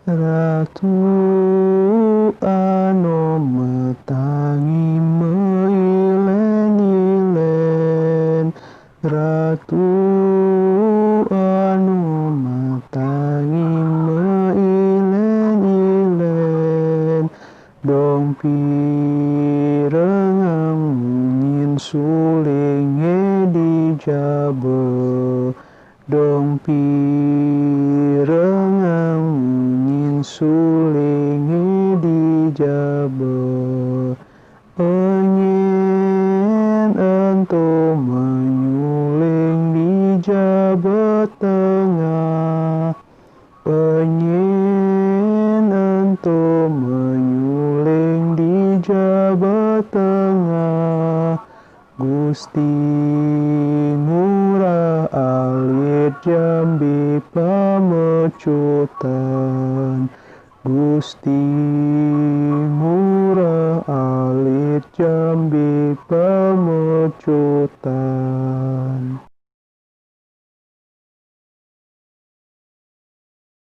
Ratu anu metangi meilen-ilen, Ratu anu metangi meilen-ilen, dong pirengang nyin sulinge dijabe, dong pirengang nyin sulinge dijabe. Enyin ento menyuling di jabat tengah, enyin ento menyuling di jabat tengah. Gusti murah alit Jambi pamecutan, Gusti murah alit Jambi pamecutan.